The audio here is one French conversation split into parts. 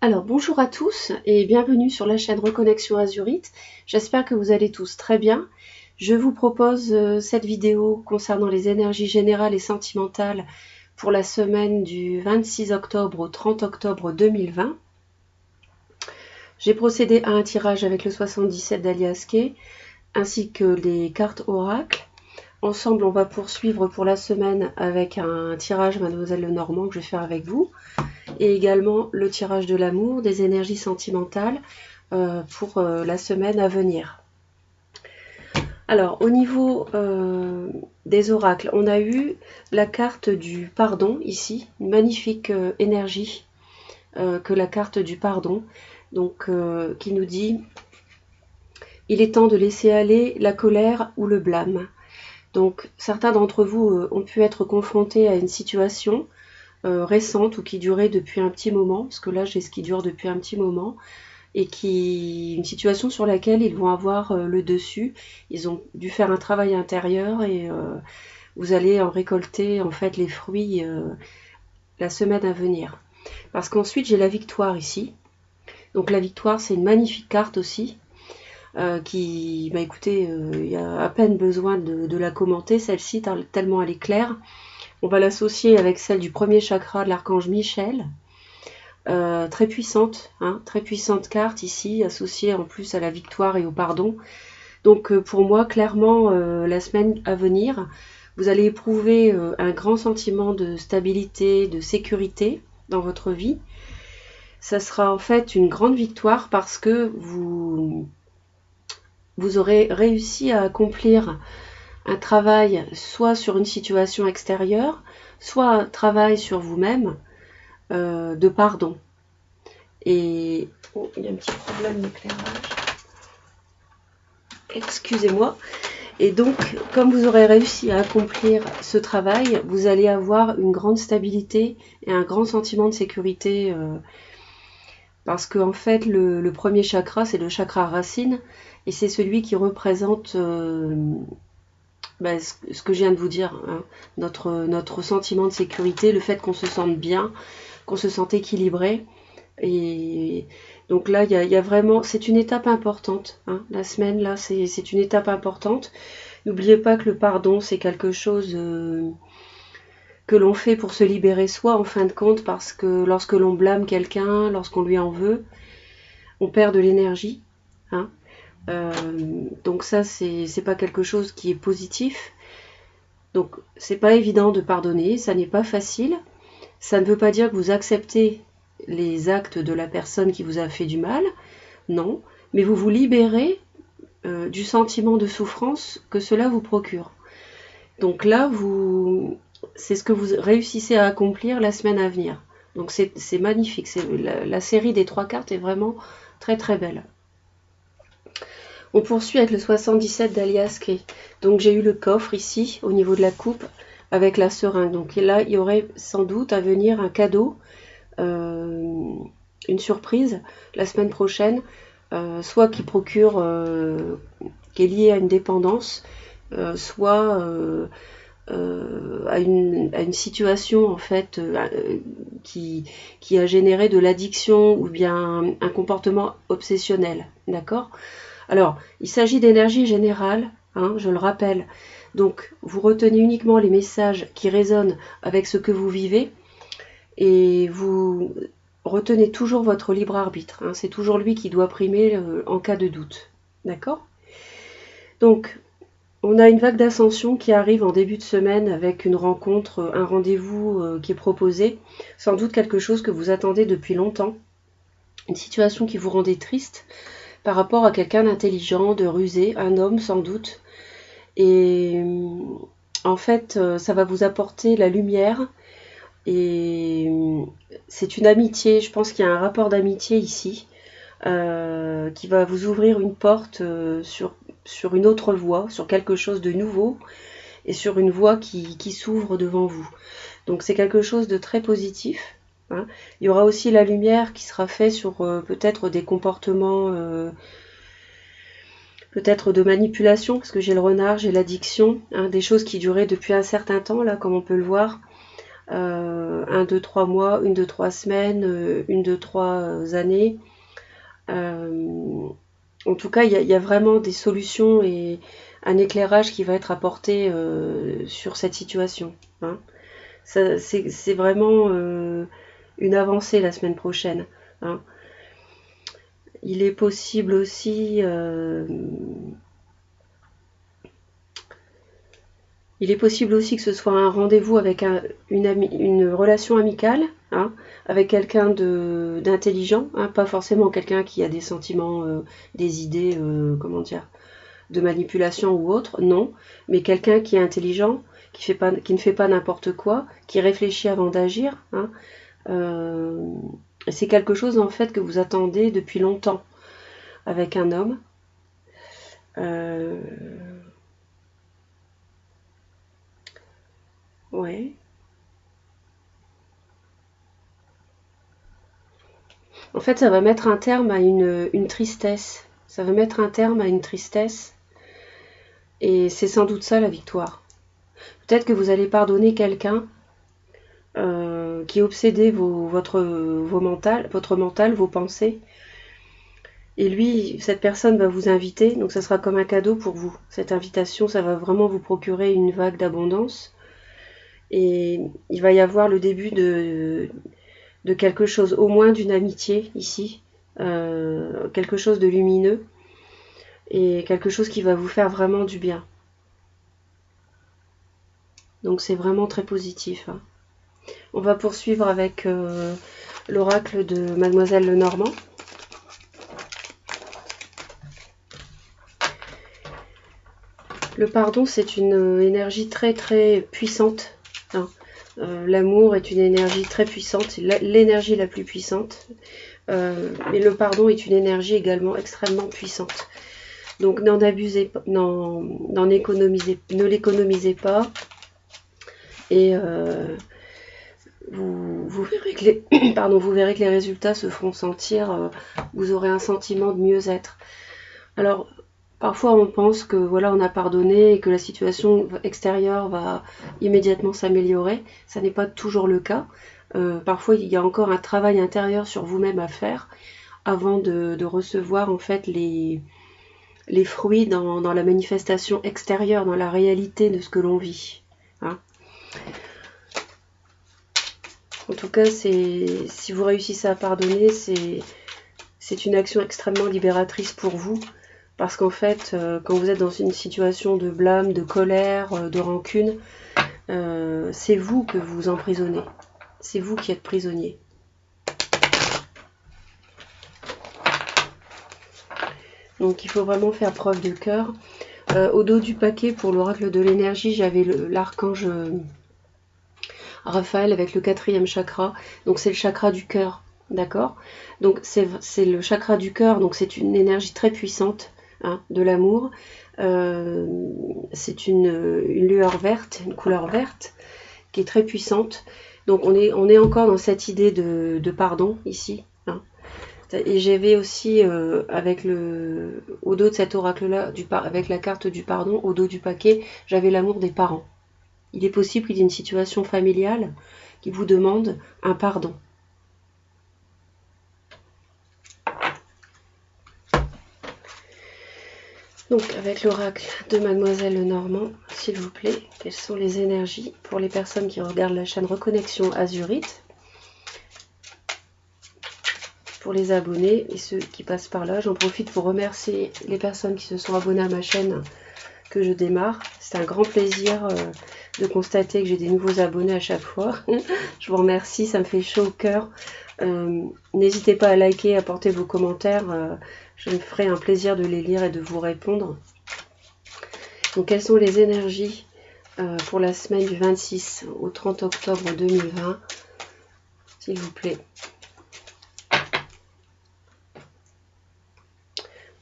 Alors bonjour à tous et bienvenue sur la chaîne Reconnexion Azurite. J'espère que vous allez tous très bien. Je vous propose cette vidéo concernant les énergies générales et sentimentales pour la semaine du 26 octobre au 30 octobre 2020. J'ai procédé à un tirage avec le 77 d'Alias Kay ainsi que les cartes Oracle. Ensemble, on va poursuivre pour la semaine avec un tirage Mademoiselle Lenormand que je vais faire avec vous. Et également le tirage de l'amour, des énergies sentimentales pour la semaine à venir. Alors, au niveau des oracles, on a eu la carte du pardon ici, une magnifique énergie que la carte du pardon, donc qui nous dit « Il est temps de laisser aller la colère ou le blâme ». Donc, certains d'entre vous ont pu être confrontés à une situation récente ou qui durait depuis un petit moment, parce que là j'ai ce qui dure depuis un petit moment, et une situation sur laquelle ils vont avoir le dessus. Ils ont dû faire un travail intérieur et vous allez en récolter en fait les fruits la semaine à venir. Parce qu'ensuite j'ai la victoire ici. Donc la victoire, c'est une magnifique carte aussi. Qui, bah écoutez, il y a à peine besoin de la commenter, celle-ci, tellement elle est claire. On va l'associer avec celle du premier chakra de l'archange Michel. Très puissante, hein, très puissante carte ici, associée en plus à la victoire et au pardon. Donc pour moi, clairement, la semaine à venir, vous allez éprouver un grand sentiment de stabilité, de sécurité dans votre vie. Ça sera en fait une grande victoire parce que vous aurez réussi à accomplir un travail soit sur une situation extérieure, soit un travail sur vous-même de pardon. Et oh, il y a un petit problème d'éclairage. Excusez-moi. Et donc, comme vous aurez réussi à accomplir ce travail, vous allez avoir une grande stabilité et un grand sentiment de sécurité. Parce que en fait, le premier chakra, c'est le chakra racine. Et c'est celui qui représente ce que je viens de vous dire, hein, notre sentiment de sécurité, le fait qu'on se sente bien, qu'on se sente équilibré. Et donc là, il y a vraiment, c'est une étape importante. Hein, la semaine, là, c'est une étape importante. N'oubliez pas que le pardon, c'est quelque chose que l'on fait pour se libérer soi, en fin de compte, parce que lorsque l'on blâme quelqu'un, lorsqu'on lui en veut, on perd de l'énergie. Hein. Donc ça, c'est pas quelque chose qui est positif. Donc c'est pas évident de pardonner, ça n'est pas facile. Ça ne veut pas dire que vous acceptez les actes de la personne qui vous a fait du mal, non, mais vous vous libérez du sentiment de souffrance que cela vous procure. Donc là, c'est ce que vous réussissez à accomplir la semaine à venir. Donc c'est magnifique, la série des 3 cartes est vraiment très très belle. On poursuit avec le 77 d'Alias Kay. Donc j'ai eu le coffre ici, au niveau de la coupe, avec la seringue. Donc là, il y aurait sans doute à venir un cadeau, une surprise, la semaine prochaine, soit qui procure, qui est lié à une dépendance, soit à une situation en fait qui a généré de l'addiction ou bien un comportement obsessionnel. D'accord ? Alors, il s'agit d'énergie générale, hein, je le rappelle. Donc, vous retenez uniquement les messages qui résonnent avec ce que vous vivez et vous retenez toujours votre libre arbitre. Hein, c'est toujours lui qui doit primer en cas de doute. D'accord ? Donc, on a une vague d'ascension qui arrive en début de semaine avec une rencontre, un rendez-vous qui est proposé. Sans doute quelque chose que vous attendez depuis longtemps. Une situation qui vous rendait triste par rapport à quelqu'un d'intelligent, de rusé, un homme sans doute. Et en fait, ça va vous apporter la lumière. Et c'est une amitié, je pense qu'il y a un rapport d'amitié ici, qui va vous ouvrir une porte sur une autre voie, sur quelque chose de nouveau, et sur une voie qui s'ouvre devant vous. Donc c'est quelque chose de très positif. Hein. Il y aura aussi la lumière qui sera faite sur peut-être des comportements peut-être de manipulation, parce que j'ai le renard, j'ai l'addiction, hein, des choses qui duraient depuis un certain temps, là, comme on peut le voir. 1, 2, 3 mois, 1, 2, 3 semaines, 1, 2, 3 années. En tout cas, il y a vraiment des solutions et un éclairage qui va être apporté sur cette situation. Hein. C'est vraiment une avancée la semaine prochaine. Hein. Il est possible aussi... il est possible aussi que ce soit un rendez-vous avec une relation amicale, hein, avec quelqu'un d'intelligent, hein, pas forcément quelqu'un qui a des sentiments, des idées, comment dire, de manipulation ou autre, non, mais quelqu'un qui est intelligent, qui ne fait pas n'importe quoi, qui réfléchit avant d'agir. Hein, c'est quelque chose en fait que vous attendez depuis longtemps avec un homme. Ouais. En fait, ça va mettre un terme à une tristesse. Ça va mettre un terme à une tristesse. Et c'est sans doute ça la victoire. Peut-être que vous allez pardonner quelqu'un qui est obsédé votre mental, vos pensées. Et lui, cette personne va vous inviter, donc ça sera comme un cadeau pour vous. Cette invitation, ça va vraiment vous procurer une vague d'abondance. Et il va y avoir le début de quelque chose, au moins d'une amitié ici, quelque chose de lumineux et quelque chose qui va vous faire vraiment du bien. Donc c'est vraiment très positif. Hein. On va poursuivre avec l'oracle de Mademoiselle Lenormand. Le pardon, c'est une énergie très très puissante. Hein. L'amour est une énergie très puissante, l'énergie la plus puissante. Mais le pardon est une énergie également extrêmement puissante. Donc n'en abusez pas, ne l'économisez pas. Et vous verrez que vous verrez que les résultats se feront sentir. Vous aurez un sentiment de mieux-être. Alors, parfois on pense que voilà, on a pardonné et que la situation extérieure va immédiatement s'améliorer. Ça n'est pas toujours le cas. Parfois il y a encore un travail intérieur sur vous-même à faire avant de recevoir en fait les fruits dans la manifestation extérieure, dans la réalité de ce que l'on vit. Hein. En tout cas, si vous réussissez à pardonner, c'est une action extrêmement libératrice pour vous. Parce qu'en fait, quand vous êtes dans une situation de blâme, de colère, de rancune, c'est vous que vous emprisonnez. C'est vous qui êtes prisonnier. Donc il faut vraiment faire preuve de cœur. Au dos du paquet, pour l'oracle de l'énergie, j'avais l'archange Raphaël avec le 4e chakra. Donc c'est le chakra du cœur. D'accord? Donc c'est le chakra du cœur, donc c'est une énergie très puissante. Hein, de l'amour. C'est une lueur verte, une couleur verte, qui est très puissante. Donc on est encore dans cette idée de pardon ici. Hein. Et j'avais aussi, au dos de cet oracle-là, avec la carte du pardon, au dos du paquet, j'avais l'amour des parents. Il est possible qu'il y ait une situation familiale qui vous demande un pardon. Donc, avec l'oracle de Mademoiselle Lenormand, s'il vous plaît, quelles sont les énergies pour les personnes qui regardent la chaîne Reconnexion Azurite, pour les abonnés et ceux qui passent par là. J'en profite pour remercier les personnes qui se sont abonnées à ma chaîne que je démarre. C'est un grand plaisir de constater que j'ai des nouveaux abonnés à chaque fois. Je vous remercie, ça me fait chaud au cœur. N'hésitez pas à liker, à apporter vos commentaires. Je me ferai un plaisir de les lire et de vous répondre. Donc, quelles sont les énergies pour la semaine du 26 au 30 octobre 2020, s'il vous plaît.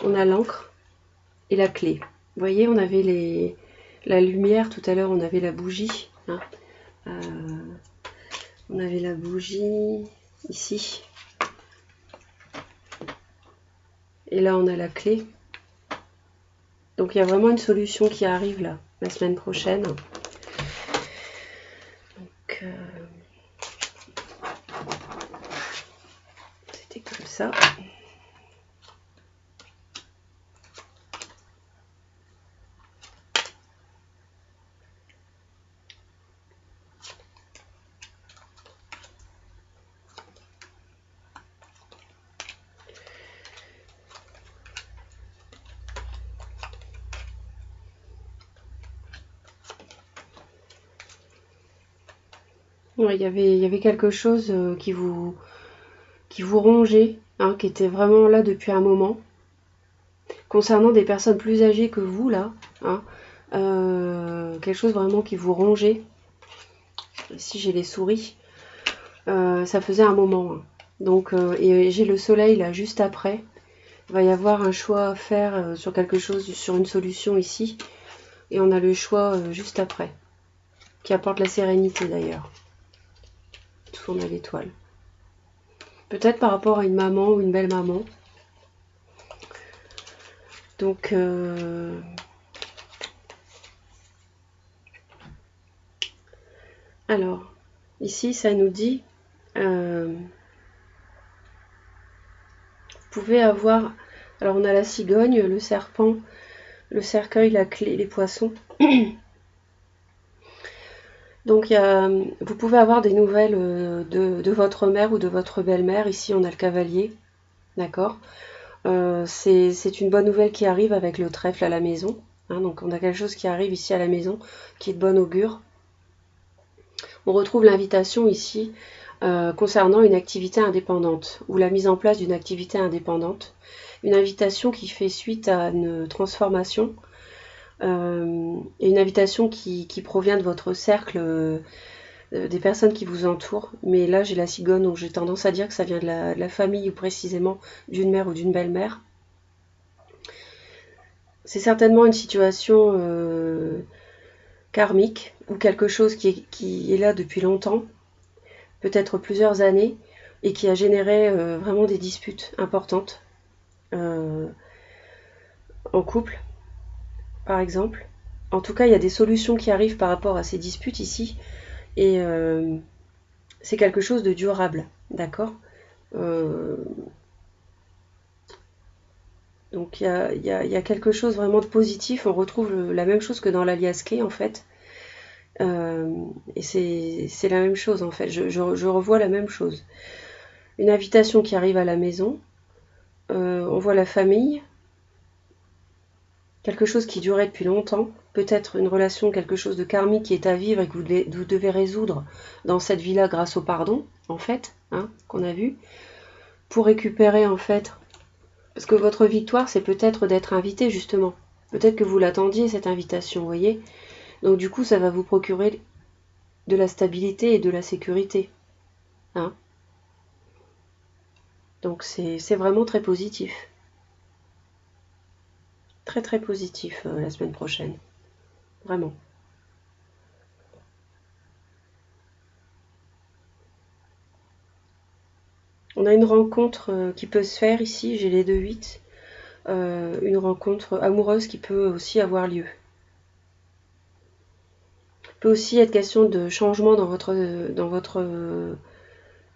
On a l'encre et la clé. Vous voyez, on avait la lumière, tout à l'heure on avait la bougie. Hein. On avait la bougie ici. Et là on a la clé. Donc il y a vraiment une solution qui arrive là, la semaine prochaine. Donc, C'est comme ça. Ouais, il y avait quelque chose qui vous rongeait, hein, qui était vraiment là depuis un moment. Concernant des personnes plus âgées que vous, là, hein, quelque chose vraiment qui vous rongeait. Ici, j'ai les souris. Ça faisait un moment. Hein. Donc, et j'ai le soleil, là, juste après. Il va y avoir un choix à faire sur quelque chose, sur une solution ici. Et on a le choix juste après. Qui apporte la sérénité, d'ailleurs. Tout on a l'étoile. Peut-être par rapport à une maman ou une belle maman. Donc, alors, ici, ça nous dit, vous pouvez avoir, alors on a la cigogne, le serpent, le cercueil, la clé, les poissons. Donc, vous pouvez avoir des nouvelles de votre mère ou de votre belle-mère. Ici, on a le cavalier, d'accord. C'est une bonne nouvelle qui arrive avec le trèfle à la maison. Hein, donc, on a quelque chose qui arrive ici à la maison, qui est de bon augure. On retrouve l'invitation ici concernant une activité indépendante ou la mise en place d'une activité indépendante. Une invitation qui fait suite à une transformation et une invitation qui provient de votre cercle, des personnes qui vous entourent. Mais là, j'ai la cigogne, donc j'ai tendance à dire que ça vient de la famille ou précisément d'une mère ou d'une belle-mère. C'est certainement une situation karmique ou quelque chose qui est là depuis longtemps, peut-être plusieurs années, et qui a généré vraiment des disputes importantes en couple, par exemple. En tout cas, il y a des solutions qui arrivent par rapport à ces disputes ici, et c'est quelque chose de durable, d'accord. Donc il y a quelque chose vraiment de positif, on retrouve la même chose que dans l'alias clé en fait. Et c'est la même chose en fait, je revois la même chose. Une invitation qui arrive à la maison, on voit la famille, quelque chose qui durait depuis longtemps, peut-être une relation, quelque chose de karmique qui est à vivre et que vous devez résoudre dans cette vie-là grâce au pardon, en fait, hein, qu'on a vu, pour récupérer en fait. Parce que votre victoire, c'est peut-être d'être invité, justement. Peut-être que vous l'attendiez, cette invitation, vous voyez. Donc du coup, ça va vous procurer de la stabilité et de la sécurité. Hein. Donc c'est vraiment très positif. Très très positif la semaine prochaine. Vraiment. On a une rencontre qui peut se faire ici, j'ai les 2-8. Une rencontre amoureuse qui peut aussi avoir lieu. Il peut aussi être question de changement dans votre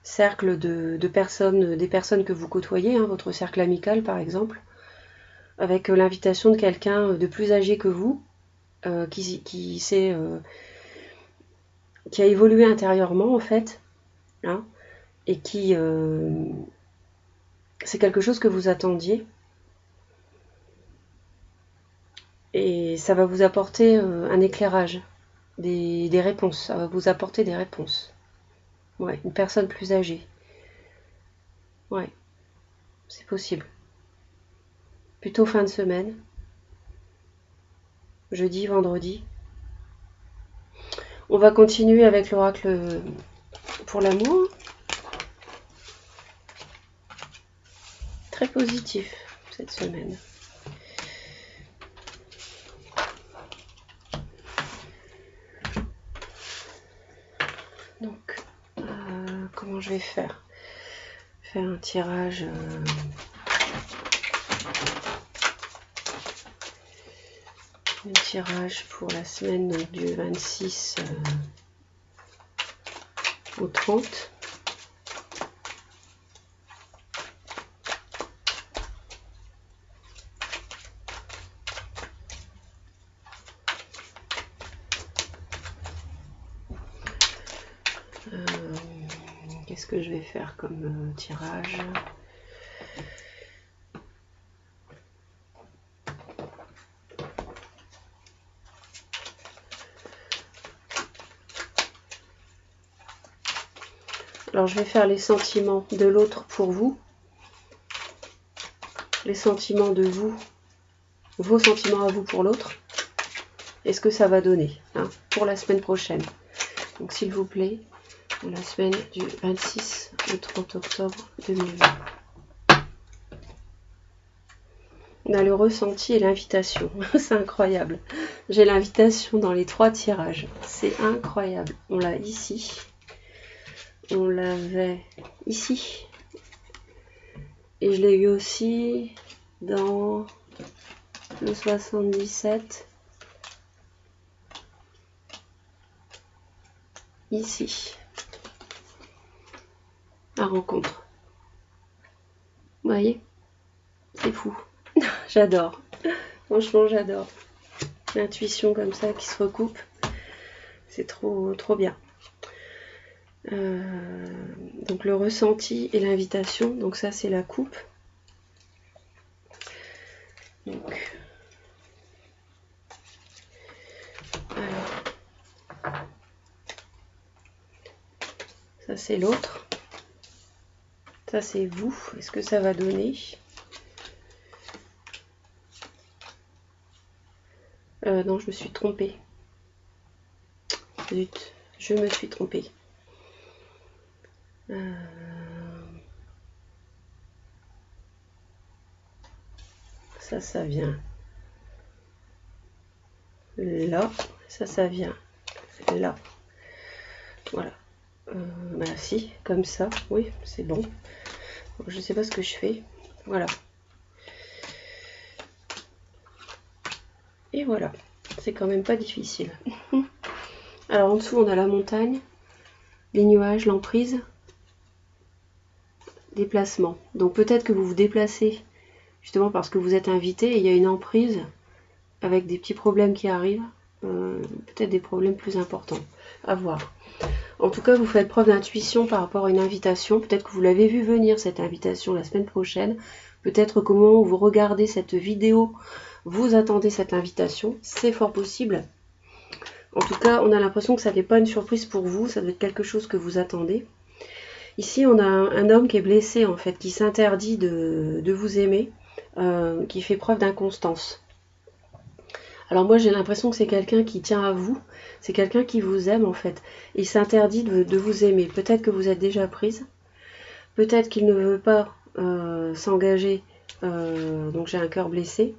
cercle de personnes, des personnes que vous côtoyez, hein, votre cercle amical par exemple, avec l'invitation de quelqu'un de plus âgé que vous, qui a évolué intérieurement en fait, hein, et qui c'est quelque chose que vous attendiez. Et ça va vous apporter un éclairage, des réponses, ça va vous apporter des réponses. Ouais, une personne plus âgée. Ouais, c'est possible. Plutôt fin de semaine. Jeudi, vendredi. On va continuer avec l'oracle pour l'amour. Très positif cette semaine. Donc, comment je vais faire? Faire un tirage. Un tirage pour la semaine donc, du 26 au 30. que je vais faire comme tirage? Alors je vais faire les sentiments de l'autre pour vous, les sentiments de vous, vos sentiments à vous pour l'autre, et ce que ça va donner hein, pour la semaine prochaine. Donc s'il vous plaît, pour la semaine du 26 au 30 octobre 2020. On a le ressenti et l'invitation, c'est incroyable. J'ai l'invitation dans les 3 tirages, c'est incroyable. On l'a ici, on l'avait ici, et je l'ai eu aussi dans le 77, ici, la rencontre. Vous voyez, c'est fou. J'adore, franchement j'adore. L'intuition comme ça qui se recoupe, c'est trop bien. Donc le ressenti et l'invitation, donc ça c'est la coupe. Donc, alors, ça c'est l'autre, ça c'est vous. Est-ce que ça va donner? Non, je me suis trompée. Zut, je me suis trompée. Ça vient là, ça vient là. Voilà. Bah si, comme ça, oui, c'est bon. Je sais pas ce que je fais. Voilà. Et voilà. C'est quand même pas difficile. Alors en dessous, on a la montagne, les nuages, l'emprise, déplacement. Donc peut-être que vous vous déplacez justement parce que vous êtes invité et il y a une emprise avec des petits problèmes qui arrivent. Peut-être des problèmes plus importants. À voir. En tout cas, vous faites preuve d'intuition par rapport à une invitation. Peut-être que vous l'avez vu venir, cette invitation, la semaine prochaine. Peut-être qu'au moment où vous regardez cette vidéo, vous attendez cette invitation. C'est fort possible. En tout cas, on a l'impression que ça n'est pas une surprise pour vous. Ça doit être quelque chose que vous attendez. Ici, on a un homme qui est blessé, en fait, qui s'interdit de vous aimer, qui fait preuve d'inconstance. Alors moi, j'ai l'impression que c'est quelqu'un qui tient à vous. C'est quelqu'un qui vous aime en fait. Il s'interdit de vous aimer. Peut-être que vous êtes déjà prise. Peut-être qu'il ne veut pas s'engager. Donc j'ai un cœur blessé.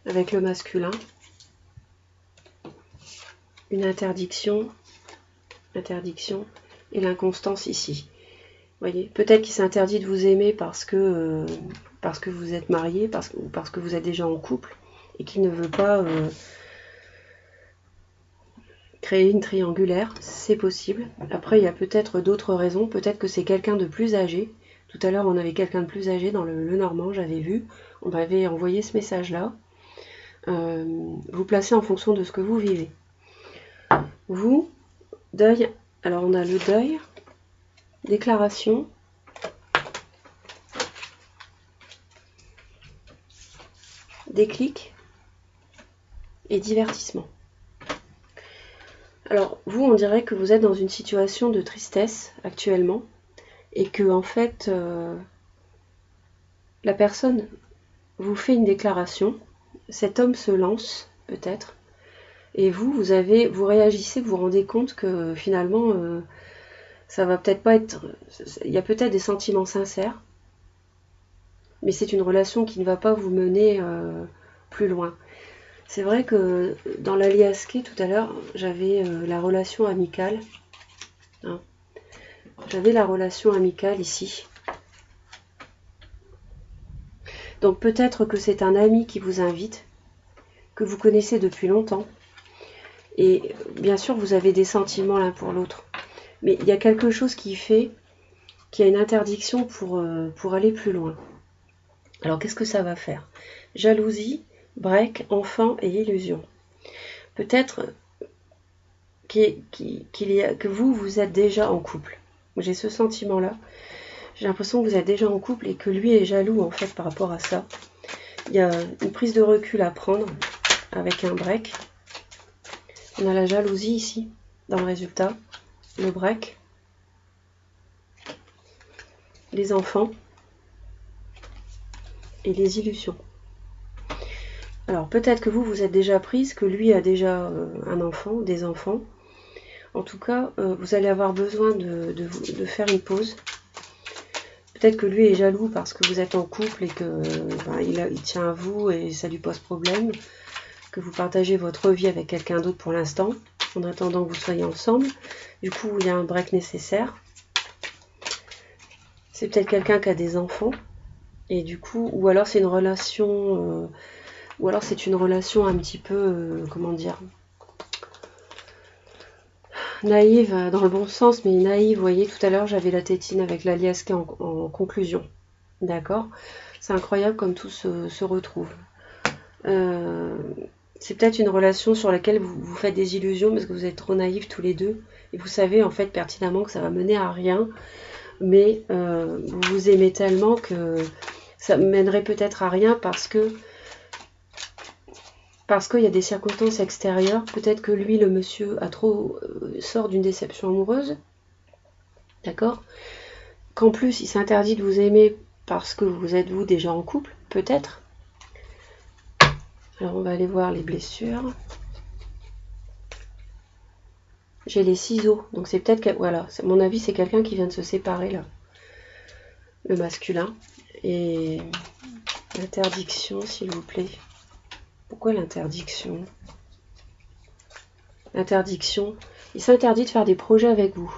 Avec le masculin. Une interdiction. Interdiction. Et l'inconstance ici. Vous voyez, peut-être qu'il s'interdit de vous aimer parce que vous êtes marié. Ou parce que vous êtes déjà en couple. Et qu'il ne veut pas... créer une triangulaire, c'est possible. Après, il y a peut-être d'autres raisons. Peut-être que c'est quelqu'un de plus âgé. Tout à l'heure, on avait quelqu'un de plus âgé dans le Normand, j'avais vu. On m'avait envoyé ce message-là. Vous placez en fonction de ce que vous vivez. Vous, deuil. Alors, on a le deuil, déclaration, déclic et divertissement. Alors, vous, on dirait que vous êtes dans une situation de tristesse actuellement et que, en fait, la personne vous fait une déclaration, cet homme se lance, peut-être, et vous réagissez, vous vous rendez compte que, finalement, ça va peut-être pas être... Il y a peut-être des sentiments sincères, mais c'est une relation qui ne va pas vous mener plus loin. C'est vrai que dans l'aliasqué tout à l'heure, j'avais la relation amicale. Hein. J'avais la relation amicale ici. Donc peut-être que c'est un ami qui vous invite, que vous connaissez depuis longtemps. Et bien sûr, vous avez des sentiments l'un pour l'autre. Mais il y a quelque chose qui fait qu'il y a une interdiction pour aller plus loin. Alors qu'est-ce que ça va faire? Jalousie, break, enfant et illusion. Peut-être que vous êtes déjà en couple. J'ai ce sentiment-là. J'ai l'impression que vous êtes déjà en couple et que lui est jaloux en fait par rapport à ça. Il y a une prise de recul à prendre avec un break. On a la jalousie ici, dans le résultat. Le break. Les enfants. Et les illusions. Alors peut-être que vous êtes déjà prise, que lui a déjà un enfant, des enfants. En tout cas, vous allez avoir besoin de faire une pause. Peut-être que lui est jaloux parce que vous êtes en couple et que il tient à vous et ça lui pose problème. Que vous partagez votre vie avec quelqu'un d'autre pour l'instant, en attendant que vous soyez ensemble. Du coup, il y a un break nécessaire. C'est peut-être quelqu'un qui a des enfants. Et du coup, ou alors c'est une relation... ou alors c'est une relation un petit peu... comment dire, naïve dans le bon sens, mais naïve. Vous voyez, tout à l'heure, j'avais la tétine avec l'alias qui est en conclusion. D'accord? C'est incroyable comme tout se retrouve. C'est peut-être une relation sur laquelle vous faites des illusions parce que vous êtes trop naïfs tous les deux. Et vous savez en fait pertinemment que ça va mener à rien. Mais vous vous aimez tellement que ça mènerait peut-être à rien parce qu'il y a des circonstances extérieures. Peut-être que lui, le monsieur, sort d'une déception amoureuse. D'accord? Qu'en plus, il s'interdit de vous aimer parce que vous êtes vous déjà en couple. Peut-être. Alors, on va aller voir les blessures. J'ai les ciseaux. Donc, c'est peut-être... Voilà. À mon avis, c'est quelqu'un qui vient de se séparer, là. Le masculin. Et l'interdiction, s'il vous plaît. Pourquoi l'interdiction? L'interdiction. Il s'interdit de faire des projets avec vous.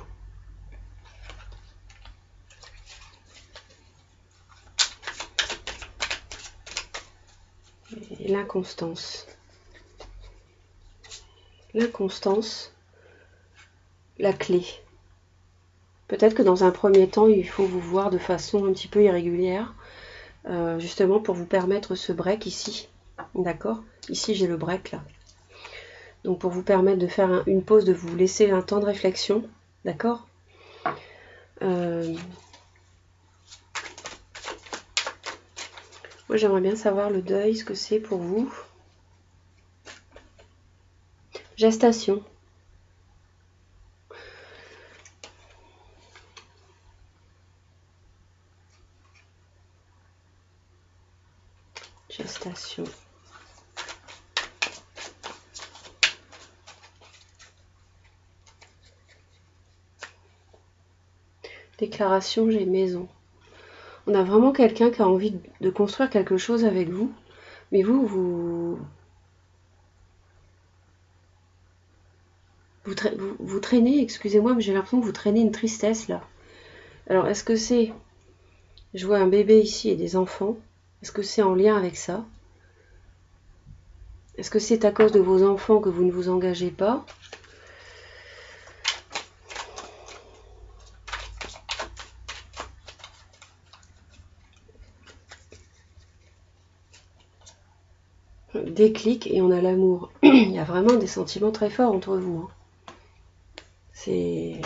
Et l'inconstance. L'inconstance, la clé. Peut-être que dans un premier temps, il faut vous voir de façon un petit peu irrégulière, justement pour vous permettre ce break ici. D'accord? Ici, j'ai le break là. Donc pour vous permettre de faire une pause, de vous laisser un temps de réflexion. D'accord? Moi, j'aimerais bien savoir le deuil, ce que c'est pour vous. Gestation. Gestation. Déclaration, j'ai maison. On a vraiment quelqu'un qui a envie de construire quelque chose avec vous, mais vous traînez, excusez-moi, mais j'ai l'impression que vous traînez une tristesse là. Alors, est-ce que c'est... Je vois un bébé ici et des enfants. Est-ce que c'est en lien avec ça? Est-ce que c'est à cause de vos enfants que vous ne vous engagez pas? Déclic et on a l'amour. Il y a vraiment des sentiments très forts entre vous. Hein. C'est...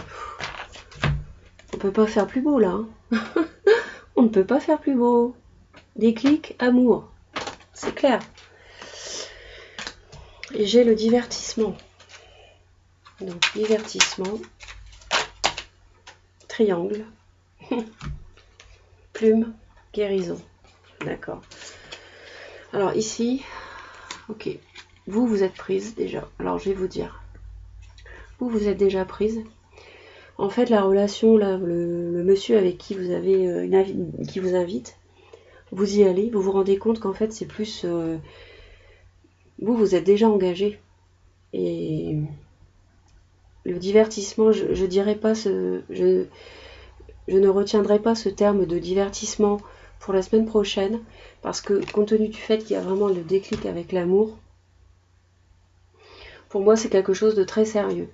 On peut pas faire plus beau là. Hein. On ne peut pas faire plus beau. Déclic, amour. C'est clair. Et j'ai le divertissement. Donc, divertissement. Triangle. Plume. Guérison. D'accord. Alors ici, ok. Vous êtes prise déjà. Alors, je vais vous dire. Vous êtes déjà prise. En fait, la relation, là, le monsieur avec qui vous avez qui vous invite, vous y allez, vous vous rendez compte qu'en fait, c'est plus... vous êtes déjà engagé. Et le divertissement, je dirais pas je ne retiendrai pas ce terme de divertissement pour la semaine prochaine, parce que compte tenu du fait qu'il y a vraiment le déclic avec l'amour, pour moi, c'est quelque chose de très sérieux.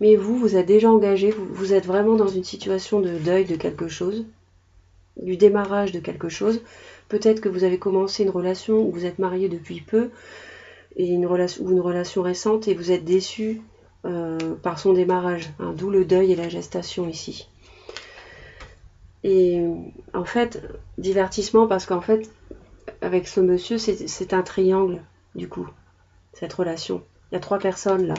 Mais vous êtes déjà engagé, vous êtes vraiment dans une situation de deuil de quelque chose, du démarrage de quelque chose. Peut-être que vous avez commencé une relation où vous êtes marié depuis peu, et une relation récente, et vous êtes déçu par son démarrage, hein, d'où le deuil et la gestation ici. Et en fait, divertissement parce qu'en fait, avec ce monsieur, c'est un triangle, du coup, cette relation. Il y a 3 personnes là.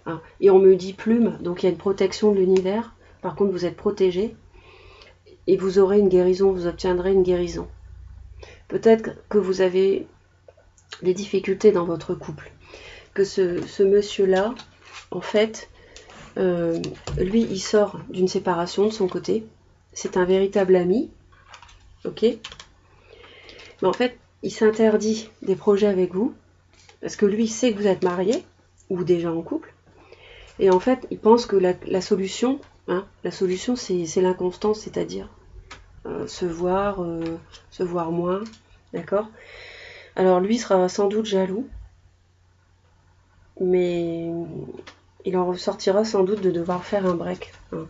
Hein. Et on me dit plume, donc il y a une protection de l'univers. Par contre, vous êtes protégé et vous aurez une guérison, vous obtiendrez une guérison. Peut-être que vous avez des difficultés dans votre couple. Que ce monsieur-là, en fait, lui, il sort d'une séparation de son côté. C'est un véritable ami, ok? Mais en fait, il s'interdit des projets avec vous, parce que lui, il sait que vous êtes mariés, ou déjà en couple, et en fait, il pense que la solution, hein, c'est l'inconstance, c'est-à-dire se voir moins, d'accord? Alors lui sera sans doute jaloux, mais il en ressortira sans doute de devoir faire un break. Hein.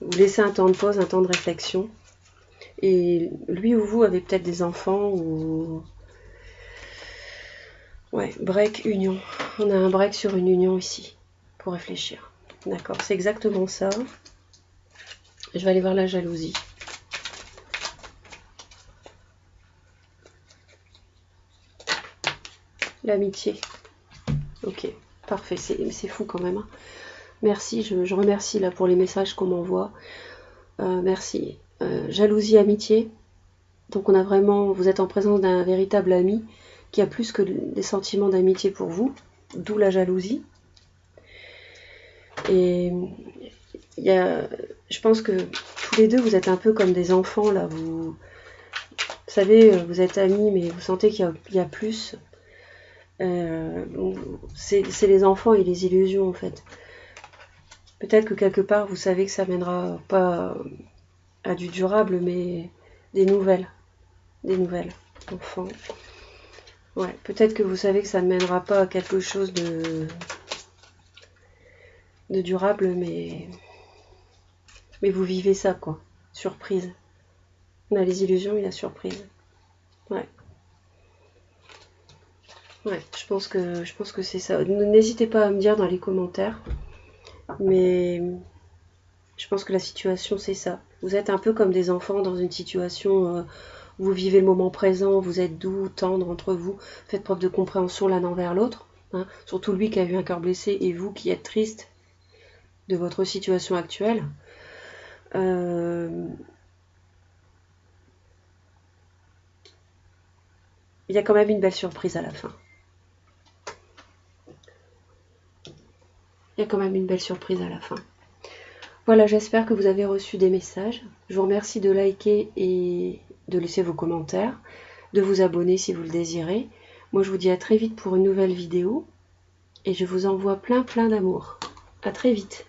Vous laissez un temps de pause, un temps de réflexion. Et lui ou vous avez peut-être des enfants ou... Ouais, break, union. On a un break sur une union ici, pour réfléchir. D'accord, c'est exactement ça. Je vais aller voir la jalousie. L'amitié. Ok, parfait, c'est fou quand même. Hein. Merci, je remercie là pour les messages qu'on m'envoie. Merci. Jalousie, amitié. Donc on a vraiment, vous êtes en présence d'un véritable ami qui a plus que des sentiments d'amitié pour vous, d'où la jalousie. Et je pense que tous les deux vous êtes un peu comme des enfants là. Vous savez, vous êtes amis, mais vous sentez qu'il y a plus. C'est les enfants et les illusions en fait. Peut-être que quelque part vous savez que ça mènera pas à du durable, mais des nouvelles enfants. Ouais, peut-être que vous savez que ça ne mènera pas à quelque chose de durable, mais vous vivez ça quoi. Surprise. On a les illusions et la surprise. Ouais. Ouais, je pense que c'est ça. N'hésitez pas à me dire dans les commentaires. Mais je pense que la situation, c'est ça. Vous êtes un peu comme des enfants dans une situation où vous vivez le moment présent, vous êtes doux, tendre entre vous, faites preuve de compréhension l'un envers l'autre. Hein, surtout lui qui a eu un cœur blessé et vous qui êtes triste de votre situation actuelle. Il y a quand même une belle surprise à la fin. Il y a quand même une belle surprise à la fin. Voilà, j'espère que vous avez reçu des messages. Je vous remercie de liker et de laisser vos commentaires, de vous abonner si vous le désirez. Moi, je vous dis à très vite pour une nouvelle vidéo et je vous envoie plein d'amour. À très vite.